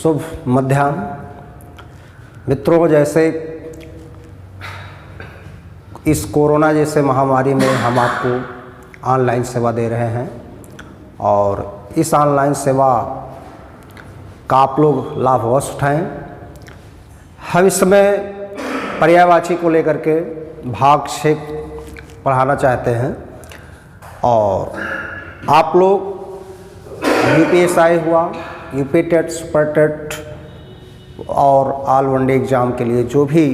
शुभ मध्याह्न। मित्रों, जैसे इस कोरोना जैसे महामारी में हम आपको ऑनलाइन सेवा दे रहे हैं और इस ऑनलाइन सेवा का आप लोग लाभ अवश्य उठाएँ। हम इस समय पर्यायवाची को लेकर के भाग 6 पढ़ाना चाहते हैं और आप लोग यूपीएसआई हुआ, यूपी टेट, सुपर टेट और ऑल वनडे एग्ज़ाम के लिए जो भी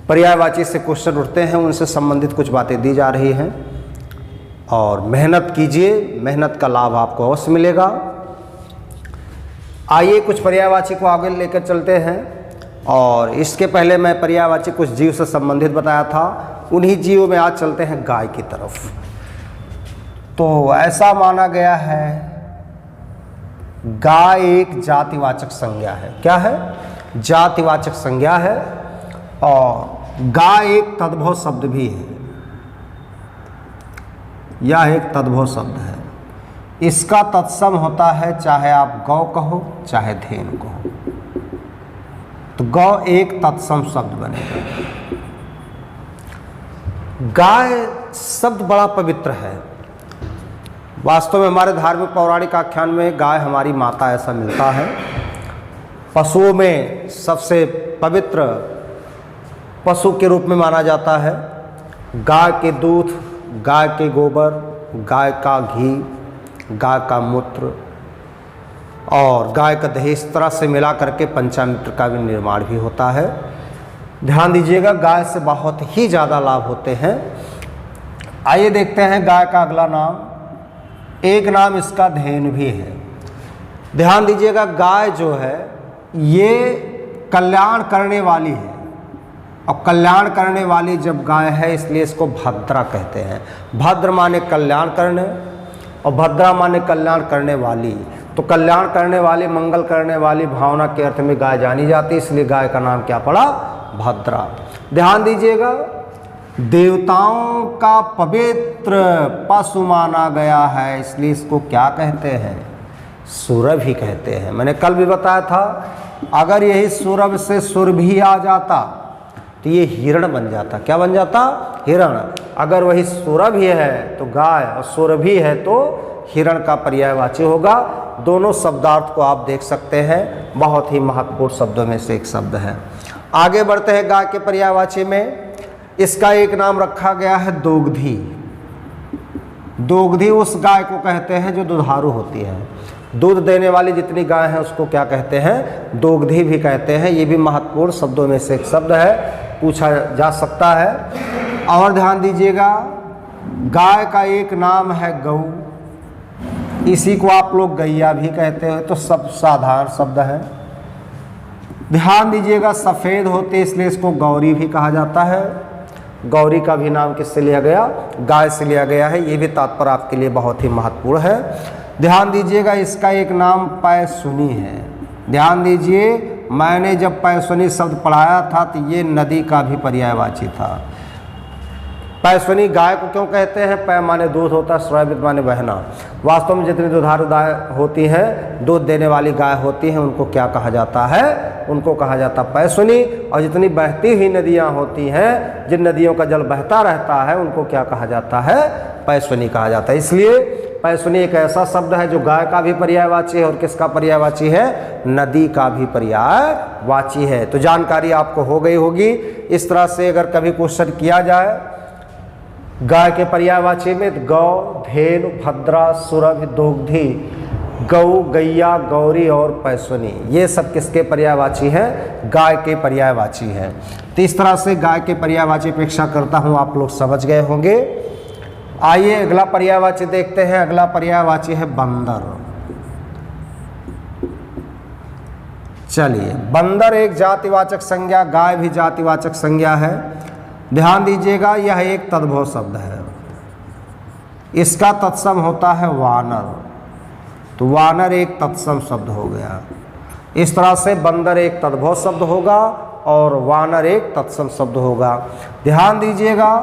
पर्यायवाची से क्वेश्चन उठते हैं उनसे संबंधित कुछ बातें दी जा रही हैं और मेहनत कीजिए, मेहनत का लाभ आपको अवश्य मिलेगा। आइए कुछ पर्यायवाची को आगे लेकर चलते हैं और इसके पहले मैं पर्यायवाची कुछ जीव से संबंधित बताया था, उन्हीं जीवों में आज चलते हैं गाय की तरफ। तो ऐसा माना गया है गाय एक जातिवाचक संज्ञा है। क्या है? जातिवाचक संज्ञा है और गाय एक तद्भव शब्द भी है। यह एक तद्भव शब्द है। इसका तत्सम होता है चाहे आप गौ कहो चाहे धेनु कहो, तो गौ एक तत्सम शब्द बनेगा। गाय शब्द बड़ा पवित्र है। वास्तव में हमारे धार्मिक पौराणिक आख्यान में गाय हमारी माता ऐसा मिलता है। पशुओं में सबसे पवित्र पशु के रूप में माना जाता है। गाय के दूध, गाय के गोबर, गाय का घी, गाय का मूत्र और गाय का दही इस तरह से मिला करके पंचामृत का भी निर्माण भी होता है। ध्यान दीजिएगा, गाय से बहुत ही ज़्यादा लाभ होते हैं। आइए देखते हैं गाय का अगला नाम। एक नाम इसका धेनु भी है। ध्यान दीजिएगा, गाय जो है ये कल्याण करने वाली है और कल्याण करने वाली जब गाय है इसलिए इसको भद्रा कहते हैं। भद्र माने कल्याण करने और भद्रा माने कल्याण करने वाली। तो कल्याण करने वाली, मंगल करने वाली भावना के अर्थ में गाय जानी जाती है, इसलिए गाय का नाम क्या पड़ा? भद्रा। ध्यान दीजिएगा, देवताओं का पवित्र पशु माना गया है, इसलिए इसको क्या कहते हैं? सुरभ ही कहते हैं। मैंने कल भी बताया था, अगर यही सुरभ से सुरभि आ जाता तो ये हिरण बन जाता। क्या बन जाता? हिरण। अगर वही सुरभि है तो गाय और सुरभि है तो हिरण का पर्यायवाची होगा। दोनों शब्दार्थ को आप देख सकते हैं, बहुत ही महत्वपूर्ण शब्दों में से एक शब्द है। आगे बढ़ते हैं गाय के पर्यायवाची में। इसका एक नाम रखा गया है दोग्धी। दोग्धी उस गाय को कहते हैं जो दुधारू होती है। दूध देने वाली जितनी गाय है उसको क्या कहते हैं? दोग्धी भी कहते हैं। ये भी महत्वपूर्ण शब्दों में से एक शब्द है, पूछा जा सकता है। और ध्यान दीजिएगा, गाय का एक नाम है गौ। इसी को आप लोग गैया भी कहते हैं, तो सब साधारण शब्द है। ध्यान दीजिएगा, सफ़ेद होते इसलिए इसको गौरी भी कहा जाता है। गौरी का भी नाम किससे लिया गया? गाय से लिया गया है। ये भी तात्पर्य आपके लिए बहुत ही महत्वपूर्ण है। ध्यान दीजिएगा, इसका एक नाम पैसुनी है। ध्यान दीजिए, मैंने जब पैसुनी शब्द पढ़ाया था तो ये नदी का भी पर्यायवाची था। पैसुनी गाय को क्यों कहते हैं? पै माने दूध होता है, स्वैवित माने बहना। वास्तव में जितनी दुधारू गाय होती हैं, दूध देने वाली गाय होती हैं, उनको क्या कहा जाता है? उनको कहा जाता पैसुनी। और जितनी बहती हुई नदियाँ होती हैं, जिन नदियों का जल बहता रहता है, उनको क्या कहा जाता है? पैसुनी कहा जाता है। इसलिए पैसुनी एक ऐसा शब्द है जो गाय का भी पर्यायवाची है और किसका पर्यायवाची है? नदी का भी पर्यायवाची है। तो जानकारी आपको हो गई होगी। इस तरह से अगर कभी क्वेश्चन किया जाए गाय के पर्यायवाची में, गौ, धेनु, भद्रा, सुरभि, दोग्धी, गौ, गैया, गौरी और पैसुनी, ये सब किसके पर्यायवाची हैं? गाय के पर्यायवाची हैं। तो इस तरह से गाय के पर्यायवाची अपेक्षा करता हूँ आप लोग समझ गए होंगे। आइए अगला पर्यायवाची देखते हैं। अगला पर्यायवाची है बंदर। चलिए, बंदर एक जातिवाचक संज्ञा, गाय भी जातिवाचक संज्ञा है। ध्यान दीजिएगा, यह एक तद्भव शब्द है। इसका तत्सम होता है वानर। तो वानर एक तत्सम शब्द हो गया। इस तरह से बंदर एक तद्भव शब्द होगा और वानर एक तत्सम शब्द होगा। ध्यान दीजिएगा,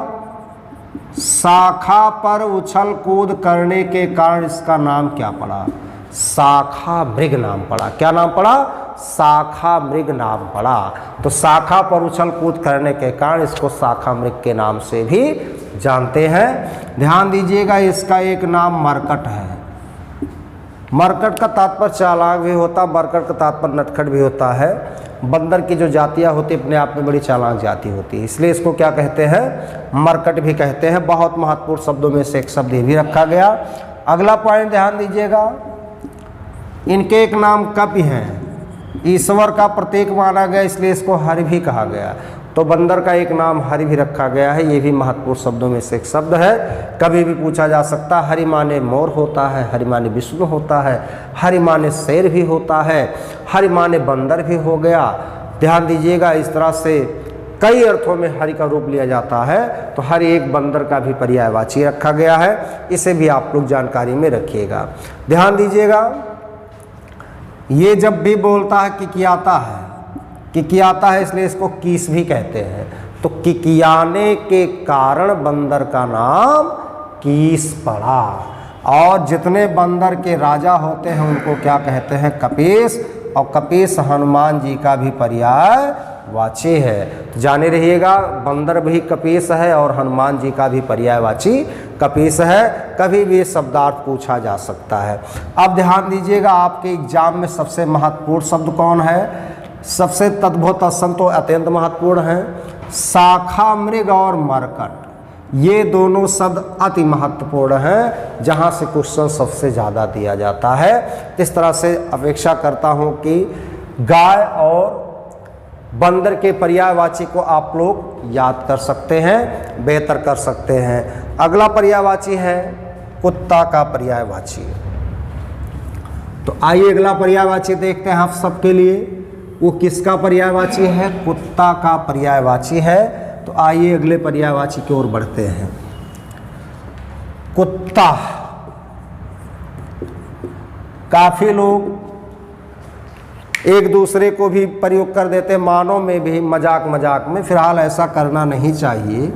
शाखा पर उछल कूद करने के कारण इसका नाम क्या पड़ा? शाखा मृग नाम पड़ा। क्या नाम पड़ा? शाखा मृग नाम पड़ा। तो शाखा पर उछल कूद करने के कारण इसको शाखा मृग के नाम से भी जानते हैं। ध्यान दीजिएगा, इसका एक नाम मरकट है। मरकट का तात्पर्य चालाक भी होता, मरकट का तात्पर्य नटखट भी होता है। बंदर की जो जातियाँ होती अपने आप में बड़ी चालाक जाति होती है, इसलिए इसको क्या कहते हैं? मरकट भी कहते हैं। बहुत महत्वपूर्ण शब्दों में से एक शब्द ये भी रखा गया। अगला पॉइंट ध्यान दीजिएगा, इनके एक नाम कपि हैं। ईश्वर का प्रतीक माना गया, इसलिए इसको हरि भी कहा गया। तो बंदर का एक नाम हरि भी रखा गया है, ये भी महत्वपूर्ण शब्दों में से एक शब्द है। कभी भी पूछा जा सकता है, हरि माने मोर होता है, हरि माने विष्णु होता है, हरि माने शेर भी होता है, हरि माने बंदर भी हो गया। ध्यान दीजिएगा, इस तरह से कई अर्थों में हरि का रूप लिया जाता है। तो हर एक बंदर का भी पर्यायवाची रखा गया है, इसे भी आप लोग जानकारी में रखिएगा। ध्यान दीजिएगा, ये जब भी बोलता है किकियाता है, किकियाता है, इसलिए इसको कीस भी कहते हैं। तो किकियाने के कारण बंदर का नाम कीस पड़ा। और जितने बंदर के राजा होते हैं उनको क्या कहते हैं? कपीस। और कपीस हनुमान जी का भी पर्यायवाची है। तो जाने रहिएगा, बंदर भी कपीस है और हनुमान जी का भी पर्यायवाची कपीस है। कभी भी शब्दार्थ पूछा जा सकता है। अब ध्यान दीजिएगा, आपके एग्जाम में सबसे महत्वपूर्ण शब्द कौन है? सबसे तद्भव तत्सम तो अत्यंत महत्वपूर्ण है। शाखा मृग और मरकट, ये दोनों शब्द अति महत्वपूर्ण हैं, जहाँ से क्वेश्चन सबसे ज़्यादा दिया जाता है। इस तरह से अपेक्षा करता हूँ कि गाय और बंदर के पर्यायवाची को आप लोग याद कर सकते हैं, बेहतर कर सकते हैं। अगला पर्यायवाची है कुत्ता का पर्यायवाची। तो आइए अगला पर्यायवाची देखते हैं आप सबके लिए। वो किसका पर्यायवाची है? कुत्ता का पर्यायवाची है। तो आइए अगले पर्यायवाची की ओर बढ़ते हैं। कुत्ता, काफी लोग एक दूसरे को भी प्रयोग कर देते, मानव में भी मजाक मजाक में। फिलहाल ऐसा करना नहीं चाहिए।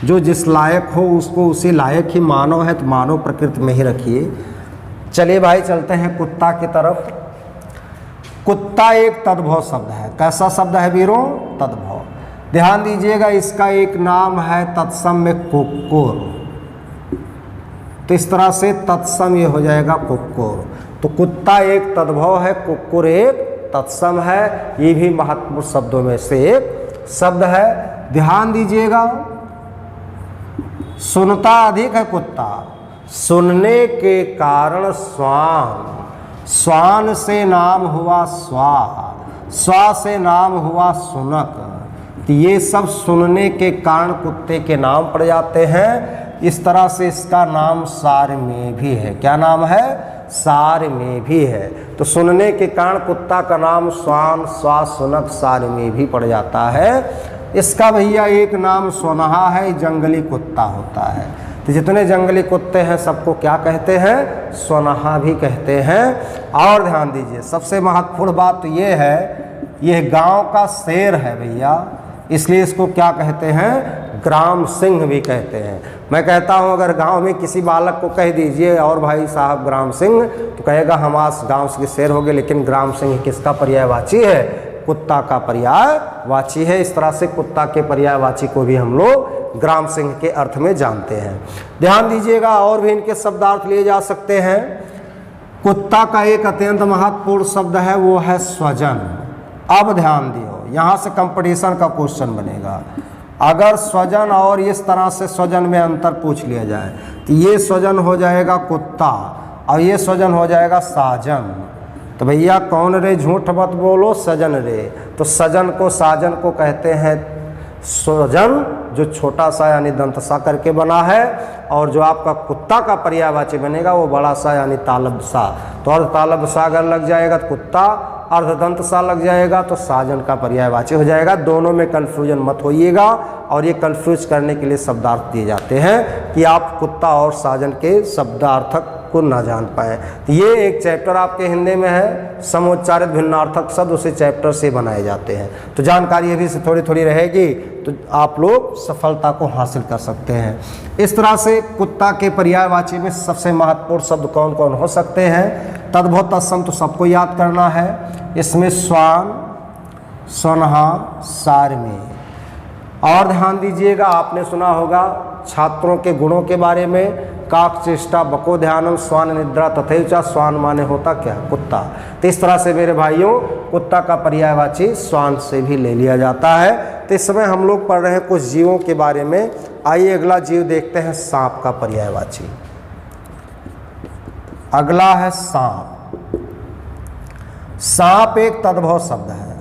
जो जिस लायक हो उसको उसी लायक ही, मानव है तो मानव प्रकृति में ही रखिए। चलिए भाई चलते हैं कुत्ता की तरफ। कुत्ता एक तद्भव शब्द है। कैसा शब्द है वीरों? तद्भव। ध्यान दीजिएगा, इसका एक नाम है तत्सम में कुक्कुर। तो इस तरह से तत्सम ये हो जाएगा कुक्कुर। तो कुत्ता एक तद्भव है, कुक्कुर एक तत्सम है। ये भी महत्वपूर्ण शब्दों में से एक शब्द है। ध्यान दीजिएगा, सुनता अधिक है कुत्ता, सुनने के कारण स्वान, स्वान से नाम हुआ स्वा, स्वा से नाम हुआ सुनक। तो ये सब सुनने के कारण कुत्ते के नाम पड़ जाते हैं। इस तरह से इसका नाम सार में भी है। क्या नाम है? सार में भी है। तो सुनने के कारण कुत्ता का नाम स्वान, स्वा, सुनक, सार में भी पड़ जाता है। इसका भैया एक नाम सोनहा है, जंगली कुत्ता होता है। तो जितने जंगली कुत्ते हैं सबको क्या कहते हैं? सोनहा भी कहते हैं। और ध्यान दीजिए, सबसे महत्वपूर्ण बात तो ये है, यह गांव का शेर है भैया, इसलिए इसको क्या कहते हैं? ग्राम सिंह भी कहते हैं। मैं कहता हूं अगर गांव में किसी बालक को कह दीजिए और भाई साहब ग्राम सिंह, तो कहेगा हमारे गांव के शेर हो गए। लेकिन ग्राम सिंह किसका पर्यायवाची है? कुत्ता का पर्यायवाची है। इस तरह से कुत्ता के पर्यायवाची को भी हम लोग ग्राम सिंह के अर्थ में जानते हैं। ध्यान दीजिएगा, और भी इनके शब्दार्थ लिए जा सकते हैं। कुत्ता का एक अत्यंत महत्वपूर्ण शब्द है, वो है स्वजन। अब ध्यान दियो, यहाँ से कंपटीशन का क्वेश्चन बनेगा। अगर स्वजन और इस तरह से स्वजन में अंतर पूछ लिया जाए तो ये स्वजन हो जाएगा कुत्ता और ये स्वजन हो जाएगा साजन। तो भैया कौन रे, झूठ मत बोलो, सजन रे। तो सजन को, साजन को कहते हैं स्वजन, जो छोटा सा यानी दंत सा करके बना है। और जो आपका कुत्ता का पर्यायवाची बनेगा वो बड़ा सा यानी तालब सा। तो अर्ध तालब सा अगर लग जाएगा तो कुत्ता, अर्धदंत सा लग जाएगा तो साजन का पर्यायवाची हो जाएगा। दोनों में कन्फ्यूजन मत होइएगा। और ये कन्फ्यूज करने के लिए शब्दार्थ दिए जाते हैं कि आप कुत्ता और साजन के शब्दार्थक को ना जान पाए। तो ये एक चैप्टर आपके हिंदी में है, समोच्चारित भिन्नार्थक शब्द उसी चैप्टर से बनाए जाते हैं। तो जानकारी अभी से थोड़ी थोड़ी रहेगी तो आप लोग सफलता को हासिल कर सकते हैं। इस तरह से कुत्ता के पर्यायवाची में सबसे महत्वपूर्ण शब्द कौन कौन हो सकते हैं? तद्भव तत्सम तो सबको याद करना है। इसमें स्वान, स्वनहा, सारमी। और ध्यान दीजिएगा, आपने सुना होगा छात्रों के गुणों के बारे में, काक चेष्टा बको ध्यानम स्वान निद्रा तथैचा। स्वान माने होता क्या? कुत्ता। तो इस तरह से मेरे भाइयों कुत्ता का पर्यायवाची स्वान से भी ले लिया जाता है। तो इस समय हम लोग पढ़ रहे हैं कुछ जीवों के बारे में। आइए अगला जीव देखते हैं, सांप का पर्यायवाची। अगला है सांप। सांप एक तद्भव शब्द है।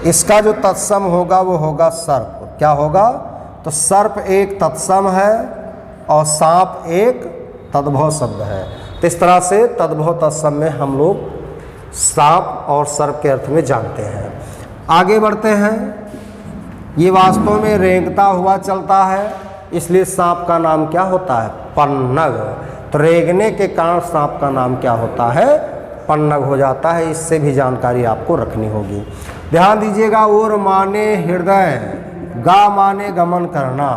इसका जो तत्सम होगा वो होगा सर्प। क्या होगा? तो सर्प एक तत्सम है और सांप एक तद्भव शब्द है। तो इस तरह से तद्भव तत्सम में हम लोग सांप और सर्प के अर्थ में जानते हैं। आगे बढ़ते हैं। ये वास्तव में रेंगता हुआ चलता है, इसलिए सांप का नाम क्या होता है? पन्नग। तो रेंगने के कारण सांप का नाम क्या होता है? पन्नग हो जाता है। इससे भी जानकारी आपको रखनी होगी। ध्यान दीजिएगा, ओर माने हृदय, गा माने गमन करना।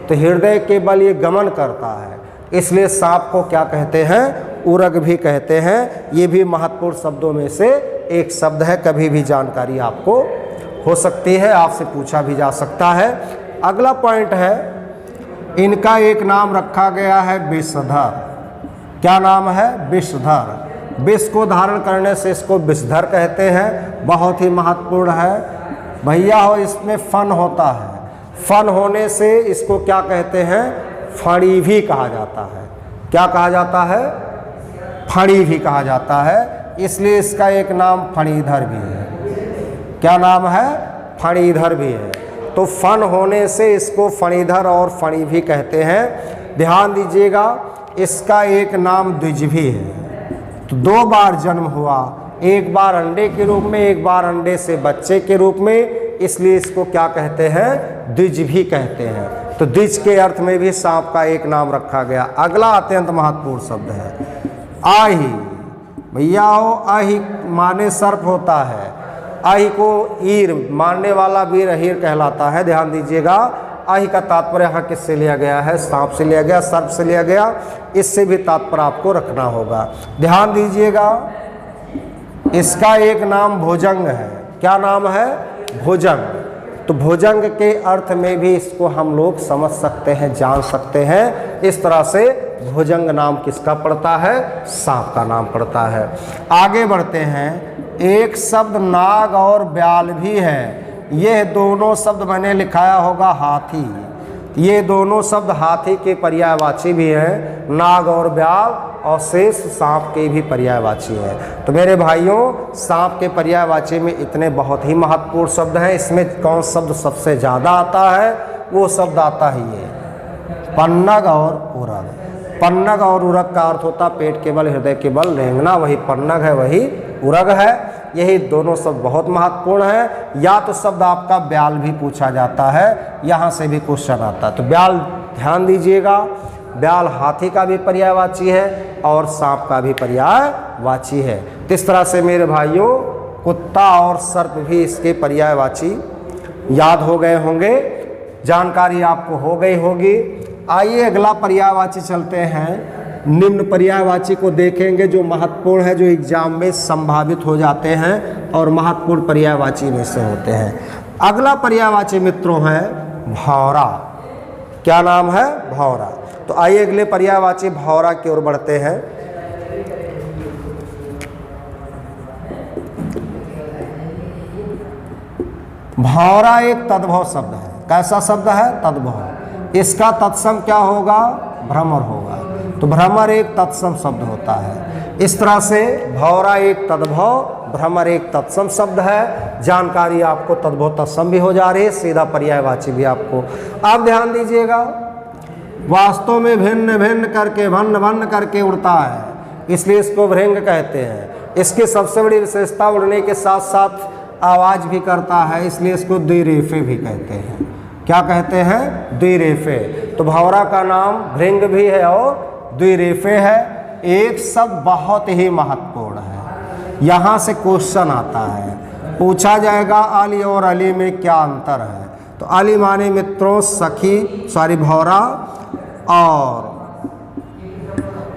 तो हृदय के बल ये गमन करता है, इसलिए सांप को क्या कहते हैं? उरग भी कहते हैं। ये भी महत्वपूर्ण शब्दों में से एक शब्द है। कभी भी जानकारी आपको हो सकती है, आपसे पूछा भी जा सकता है। अगला पॉइंट है, इनका एक नाम रखा गया है विषधर। क्या नाम है? विषधर। विष को धारण करने से इसको विषधर कहते हैं। बहुत ही महत्वपूर्ण है भैया हो। इसमें फन होता है, फन होने से इसको क्या कहते हैं? फणी भी कहा जाता है। क्या कहा जाता है? फणी भी कहा जाता है। इसलिए इसका एक नाम फणीधर भी है। क्या नाम है? फणीधर भी है। तो फन होने से इसको फणीधर और फणी भी कहते हैं। ध्यान दीजिएगा, इसका एक नाम द्विज भी है। तो दो बार जन्म हुआ, एक बार अंडे के रूप में, एक बार अंडे से बच्चे के रूप में, इसलिए इसको क्या कहते हैं? द्विज भी कहते हैं। तो द्विज के अर्थ में भी सांप का एक नाम रखा गया। अगला अत्यंत महत्वपूर्ण शब्द है आही। भैया हो, आही माने सर्प होता है। आही को ईर मारने वाला वीर अहीर कहलाता है। ध्यान दीजिएगा, आही का तात्पर्य यहाँ किससे लिया गया है? सांप से लिया गया, सर्प से लिया गया। इससे भी तात्पर्य आपको रखना होगा। ध्यान दीजिएगा, इसका एक नाम भुजंग है। क्या नाम है? भुजंग। तो भुजंग के अर्थ में भी इसको हम लोग समझ सकते हैं, जान सकते हैं। इस तरह से भुजंग नाम किसका पड़ता है? सांप का नाम पड़ता है। आगे बढ़ते हैं। एक शब्द नाग और ब्याल भी है। ये दोनों शब्द मैंने लिखाया होगा हाथी। ये दोनों शब्द हाथी के पर्यायवाची भी हैं। नाग और ब्याल और शेष सांप के भी पर्यायवाची है। तो मेरे भाइयों, सांप के पर्यायवाची में इतने बहुत ही महत्वपूर्ण शब्द हैं। इसमें कौन शब्द सबसे ज़्यादा आता है? वो शब्द आता ही है पन्नग और उरग। पन्नग और उरग का अर्थ होता पेट के बल, हृदय के बल रेंगना। वही पन्नग है, वही उरग है। यही दोनों शब्द बहुत महत्वपूर्ण है। या तो शब्द आपका ब्याल भी पूछा जाता है, यहाँ से भी क्वेश्चन आता है। तो ब्याल ध्यान दीजिएगा, ब्याल हाथी का भी पर्यायवाची है और सांप का भी पर्यायवाची है। तो इस तरह से मेरे भाइयों, कुत्ता और सर्प भी इसके पर्यायवाची याद हो गए होंगे, जानकारी आपको हो गई होगी। आइए अगला पर्यायवाची चलते हैं। निम्न पर्यायवाची को देखेंगे जो महत्वपूर्ण है, जो एग्जाम में संभावित हो जाते हैं और महत्वपूर्ण पर्यायवाची में से होते हैं। अगला पर्यायवाची मित्रों है भौरा। क्या नाम है? भौरा। तो आइए अगले पर्यायवाची भौरा की ओर बढ़ते हैं। भौरा एक तद्भव शब्द है। कैसा शब्द है? तद्भव। इसका तत्सम क्या होगा? भ्रमर होगा। तो भ्रमर एक तत्सम शब्द होता है। इस तरह से भौरा एक तद्भव, भ्रमर एक तत्सम शब्द है। जानकारी आपको तद्भव तत्सम भी हो जा रही है, सीधा पर्यायवाची भी आपको। आप ध्यान दीजिएगा, वास्तव में भिन्न भिन्न करके, भन्न भन्न करके उड़ता है, इसलिए इसको भृंग कहते हैं। इसकी सबसे बड़ी विशेषता उड़ने के साथ साथ आवाज़ भी करता है, इसलिए इसको द्विरेफे भी कहते हैं। क्या कहते हैं? द्विरेफे। तो भौरा का नाम भृंग भी है और द्विरेफे है। एक शब्द बहुत ही महत्वपूर्ण है, यहाँ से क्वेश्चन आता है, पूछा जाएगा अली और अली में क्या अंतर है। तो अली माने मित्रों सखी, भौरा, और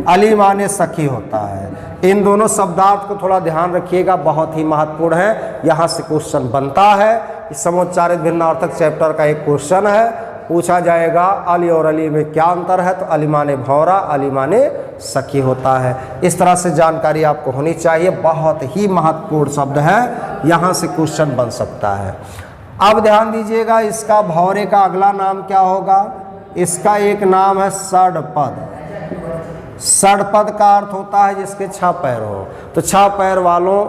अली माने सखी होता है। इन दोनों शब्दार्थ को थोड़ा ध्यान रखिएगा, बहुत ही महत्वपूर्ण है, यहाँ से क्वेश्चन बनता है। इस समुच्चारित भिन्नार्थक चैप्टर का एक क्वेश्चन है, पूछा जाएगा अली और अली में क्या अंतर है। तो अली माने भौरा, अली माने सखी होता है। इस तरह से जानकारी आपको होनी चाहिए, बहुत ही महत्वपूर्ण शब्द है, यहाँ से क्वेश्चन बन सकता है। अब ध्यान दीजिएगा, इसका भौरे का अगला नाम क्या होगा। इसका एक नाम है षडपद। षडपद का अर्थ होता है जिसके 6 पैर हो। तो 6 पैर वालों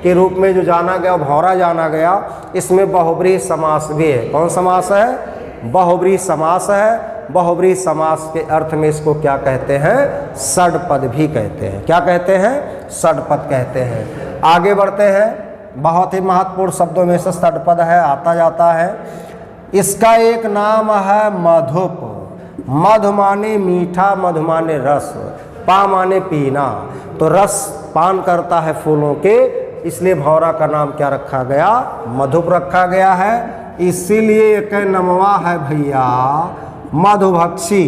के रूप में जो जाना गया, भौरा जाना गया। इसमें बहुब्रीहि समास भी है। कौन समास है? बहुब्रीहि समास है। बहुब्रीहि समास के अर्थ में इसको क्या कहते हैं? षडपद भी कहते हैं। क्या कहते हैं? षडपद कहते हैं। आगे बढ़ते हैं, बहुत ही महत्वपूर्ण शब्दों में से षडपद है, आता जाता है। इसका एक नाम है मधुप। मधु माने मीठा, मधु माने रस, पा माने पीना। तो रस पान करता है फूलों के, इसलिए भौरा का नाम क्या रखा गया? मधुप रखा गया है। इसीलिए एक नमवा है भैया मधुभक्षी।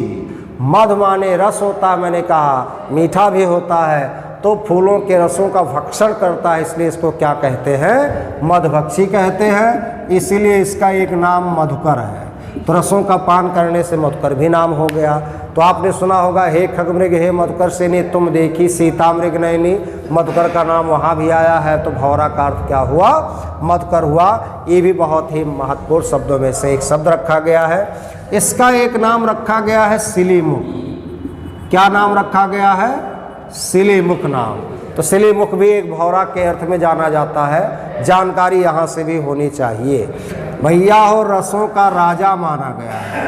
मधु माने रस होता है, मैंने कहा मीठा भी होता है, तो फूलों के रसों का भक्षण करता है, इसलिए इसको क्या कहते हैं? मधुभक्षी कहते हैं। इसीलिए इसका एक नाम मधुकर है। तो रसों का पान करने से मधुकर भी नाम हो गया। तो आपने सुना होगा, हे खगमृग हे मधुकर सेनी तुम देखी सीता मृग नयनी। मधुकर का नाम वहाँ भी आया है। तो भौरा का अर्थ क्या हुआ? मधुकर हुआ। ये भी बहुत ही महत्वपूर्ण शब्दों में से एक शब्द रखा गया है। इसका एक नाम रखा गया है सिलीमुख। क्या नाम रखा गया है? सिलीमुख नाम। तो सिलीमुख भी एक भौरा के अर्थ में जाना जाता है। जानकारी यहाँ से भी होनी चाहिए। भैया हो रसों का राजा माना गया है,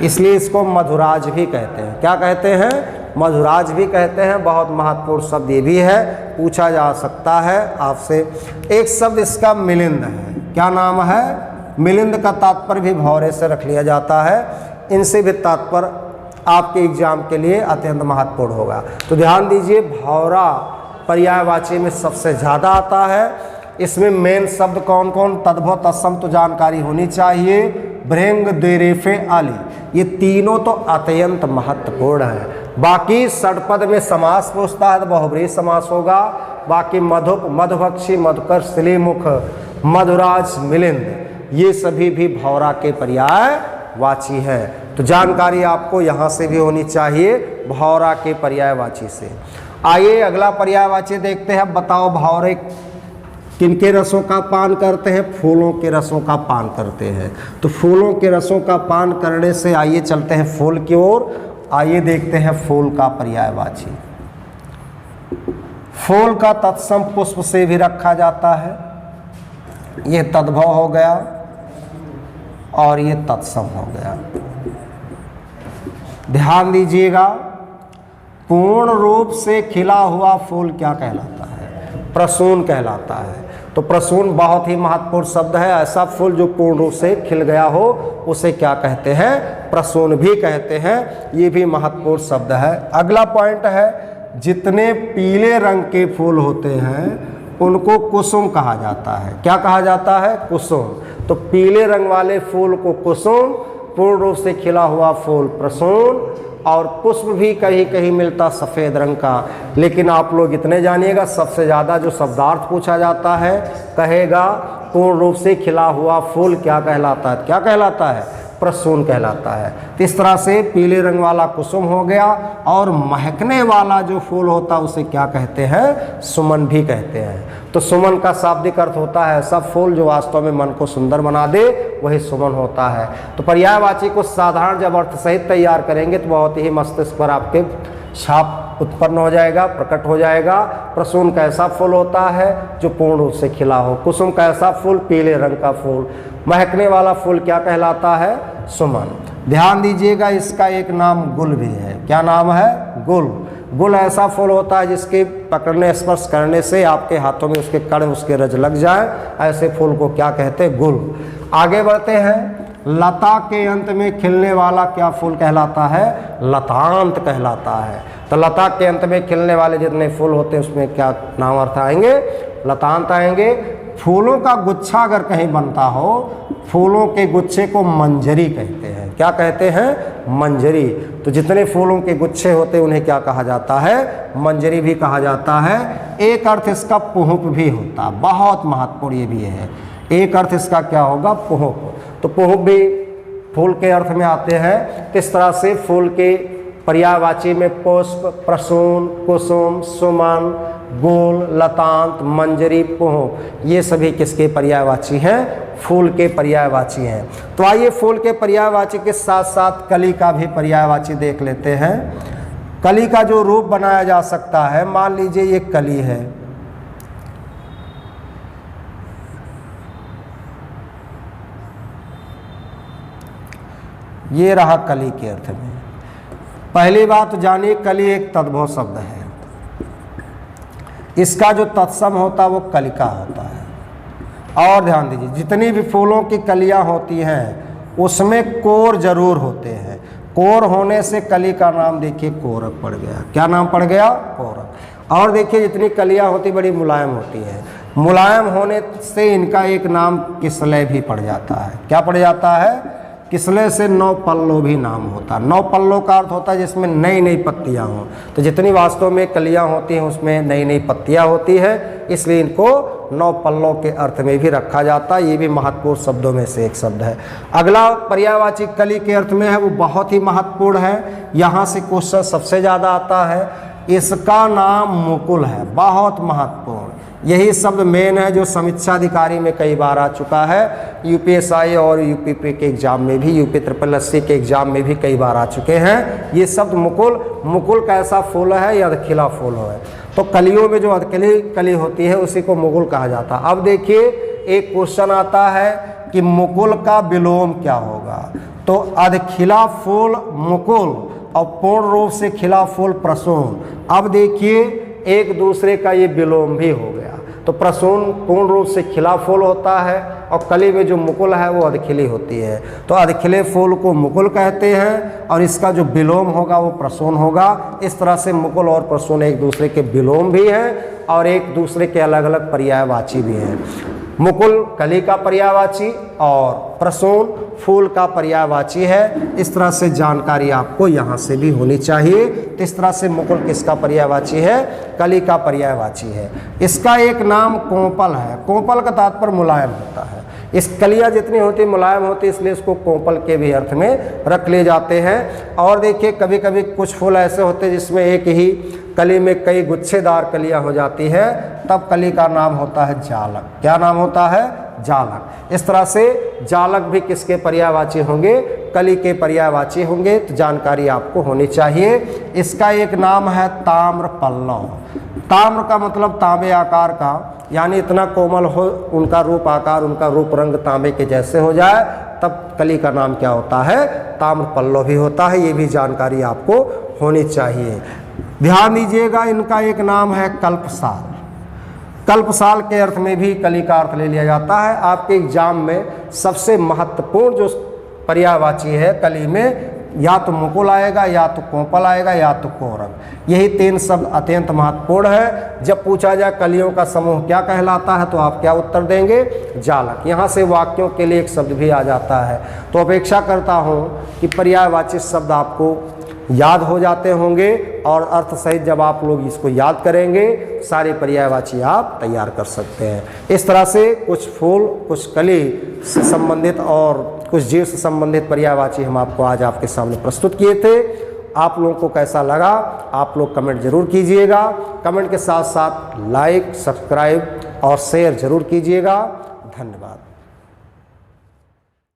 इसलिए इसको मधुराज भी कहते हैं। क्या कहते हैं? मधुराज भी कहते हैं। बहुत महत्वपूर्ण शब्द ये भी है, पूछा जा सकता है आपसे। एक शब्द इसका मिलिंद है। क्या नाम है? मिलिंद का तात्पर्य भी भौरे से रख लिया जाता है। इनसे भी तात्पर्य आपके एग्जाम के लिए अत्यंत महत्वपूर्ण होगा। तो ध्यान दीजिए, भौरा पर्यायवाची में सबसे ज़्यादा आता है। इसमें मेन शब्द कौन कौन? तद्भव तत्सम तो जानकारी होनी चाहिए। भृंग, द्विरेफे, अली, ये तीनों तो अत्यंत महत्वपूर्ण है। बाकी षडपद में समास पूछता है तो बहुब्रीहि समास होगा। बाकी मधुप, मधुभक्षी, मधुकर, सिलीमुख, मधुराज, मिलिंद, ये सभी भी भौरा के पर्यायवाची है। तो जानकारी आपको यहाँ से भी होनी चाहिए, भौरा के पर्यायवाची से। आइए अगला पर्यायवाची देखते हैं। बताओ भौरे किनके रसों का पान करते हैं? फूलों के रसों का पान करते हैं। तो फूलों के रसों का पान करने से आइए चलते हैं फूल की ओर। आइए देखते हैं फूल का पर्यायवाची। फूल का तत्सम पुष्प से भी रखा जाता है। ये तद्भव हो गया और ये तत्सम हो गया। ध्यान दीजिएगा, पूर्ण रूप से खिला हुआ फूल क्या कहलाता है? प्रसून कहलाता है। तो प्रसून बहुत ही महत्वपूर्ण शब्द है। ऐसा फूल जो पूर्ण रूप से खिल गया हो उसे क्या कहते हैं? प्रसून भी कहते हैं। ये भी महत्वपूर्ण शब्द है। अगला पॉइंट है, जितने पीले रंग के फूल होते हैं उनको कुसुम कहा जाता है। क्या कहा जाता है? कुसुम। तो पीले रंग वाले फूल को कुसुम, पूर्ण रूप से खिला हुआ फूल प्रसून, और पुष्प भी कहीं कहीं मिलता सफ़ेद रंग का। लेकिन आप लोग इतने जानिएगा, सबसे ज़्यादा जो शब्दार्थ पूछा जाता है कहेगा पूर्ण रूप से खिला हुआ फूल क्या कहलाता है? क्या कहलाता है? प्रसून कहलाता है। तो इस तरह से पीले रंग वाला कुसुम हो गया, और महकने वाला जो फूल होता है उसे क्या कहते हैं? सुमन भी कहते हैं। तो सुमन का शाब्दिक अर्थ होता है सब फूल जो वास्तव में मन को सुंदर बना दे, वही सुमन होता है। तो पर्यायवाची को साधारण जब अर्थ सहित तैयार करेंगे तो बहुत ही मस्तिष्क पर आपके छाप उत्पन्न हो जाएगा, प्रकट हो जाएगा। प्रसून कैसा फूल होता है? जो पूर्ण रूप से खिला हो। कुसुम कैसा फूल? पीले रंग का फूल। महकने वाला फूल क्या कहलाता है? सुमन। ध्यान दीजिएगा, इसका एक नाम गुल भी है। क्या नाम है? गुल। गुल ऐसा फूल होता है जिसके पकड़ने, स्पर्श करने से आपके हाथों में उसके कण, उसके रज लग जाए, ऐसे फूल को क्या कहते हैं? गुल। आगे बढ़ते हैं। लता के अंत में खिलने वाला क्या फूल कहलाता है? लतांत कहलाता है। तो लता के अंत में खिलने वाले जितने फूल होते हैं उसमें क्या नाम अर्थ आएंगे? लतांत आएंगे। फूलों का गुच्छा अगर कहीं बनता हो, फूलों के गुच्छे को मंजरी कहते हैं। क्या कहते हैं? मंजरी। तो जितने फूलों के गुच्छे होते हैं उन्हें क्या कहा जाता है? मंजरी भी कहा जाता है। एक अर्थ इसका पुहुप भी होता है, बहुत महत्वपूर्ण ये भी है। एक अर्थ इसका क्या होगा? पुहुप। तो पुहुप भी फूल के अर्थ में आते हैं। इस तरह से फूल के पर्यायवाची में पुष्प, प्रसून, कुसुम, सुमन, गोल, लतांत, मंजरी, पुहुप, ये सभी किसके पर्यायवाची हैं? फूल के पर्यायवाची हैं। तो आइए फूल के पर्यायवाची के साथ साथ कली का भी पर्यायवाची देख लेते हैं। कली का जो रूप बनाया जा सकता है, मान लीजिए ये कली है, ये रहा कली के अर्थ में। पहली बात जानिए, कली एक तद्भव शब्द है। इसका जो तत्सम होता है वो कलिका होता है। और ध्यान दीजिए, जितनी भी फूलों की कलियां होती हैं उसमें कोर जरूर होते हैं। कोर होने से कली का नाम देखिए कोरक पड़ गया। क्या नाम पड़ गया? कोरक। और देखिए जितनी कलियां होती बड़ी मुलायम होती है, मुलायम होने से इनका एक नाम किसलय भी पड़ जाता है। क्या पड़ जाता है? किसले से नौ पल्लो भी नाम होता है। नौ पल्लो का अर्थ होता है जिसमें नई नई पत्तियां हों। तो जितनी वास्तव में कलियां होती हैं उसमें नई नई पत्तियां होती हैं, इसलिए इनको नौ पल्लों के अर्थ में भी रखा जाता है। ये भी महत्वपूर्ण शब्दों में से एक शब्द है। अगला पर्यायवाची कली के अर्थ में है, वो बहुत ही महत्वपूर्ण है। यहाँ से क्वेश्चन सबसे ज़्यादा आता है। इसका नाम मुकुल है, बहुत महत्वपूर्ण। यही शब्द मेन है जो समीक्षा अधिकारी में कई बार आ चुका है। यूपीएसआई और यूपीपी के एग्जाम में भी, यूपी SSSC के एग्जाम में भी कई बार आ चुके हैं ये शब्द मुकुल। मुकुल कैसा फूल है? या अधखिला फूल है। तो कलियों में जो अधखिली कली होती है उसी को मुकुल कहा जाता है। अब देखिए एक क्वेश्चन आता है कि मुकुल का विलोम क्या होगा? तो अधखिला फूल मुकुल और पूर्ण रूप से खिला फूल प्रसून। अब देखिए एक दूसरे का ये विलोम भी हो गया। तो प्रसून पूर्ण रूप से खिला फूल होता है और कली में जो मुकुल है वो अधखिली होती है। तो अधखिले फूल को मुकुल कहते हैं और इसका जो विलोम होगा वो प्रसून होगा। इस तरह से मुकुल और प्रसून एक दूसरे के विलोम भी हैं और एक दूसरे के अलग अलग पर्यायवाची भी हैं। मुकुल कली का पर्यायवाची और प्रसून फूल का पर्यायवाची है। इस तरह से जानकारी आपको यहाँ से भी होनी चाहिए। तो इस तरह से मुकुल किसका पर्यायवाची है? कली का पर्यायवाची है। इसका एक नाम कोंपल है। कोंपल का तात्पर्य मुलायम होता है। इस कलियाँ जितनी होती मुलायम होती, इसलिए इसको कोंपल के भी अर्थ में रख ले जाते हैं। और देखिए कभी कभी कुछ फूल ऐसे होते हैं जिसमें एक ही कली में कई गुच्छेदार कलियाँ हो जाती हैं, तब कली का नाम होता है जालक। क्या नाम होता है? जालक। इस तरह से जालक भी किसके पर्यायवाची होंगे? कली के पर्यायवाची होंगे। तो जानकारी आपको होनी चाहिए। इसका एक नाम है ताम्र पल्लव। ताम्र का मतलब तांबे आकार का, यानी इतना कोमल हो उनका रूप आकार, उनका रूप रंग तांबे के जैसे हो जाए, तब कली का नाम क्या होता है? ताम्र पल्लव भी होता है। ये भी जानकारी आपको होनी चाहिए। ध्यान दीजिएगा, इनका एक नाम है कल्पसाल। कल्पसाल के अर्थ में भी कली का अर्थ ले लिया जाता है। आपके एग्जाम में सबसे महत्वपूर्ण जो पर्यायवाची है कली में, या तो मुकुल आएगा, या तो कोंपल आएगा, या तो कोरक। यही तीन शब्द अत्यंत महत्वपूर्ण है। जब पूछा जाए कलियों का समूह क्या कहलाता है तो आप क्या उत्तर देंगे? जालक। यहाँ से वाक्यों के लिए एक शब्द भी आ जाता है। तो अपेक्षा करता हूँ कि पर्यायवाची शब्द आपको याद हो जाते होंगे और अर्थ सहित जब आप लोग इसको याद करेंगे सारे पर्यायवाची आप तैयार कर सकते हैं। इस तरह से कुछ फूल, कुछ कली से संबंधित और कुछ जीव से संबंधित पर्यायवाची हम आपको आज आपके सामने प्रस्तुत किए थे। आप लोगों को कैसा लगा आप लोग कमेंट जरूर कीजिएगा। कमेंट के साथ साथ लाइक, सब्सक्राइब और शेयर जरूर कीजिएगा। धन्यवाद।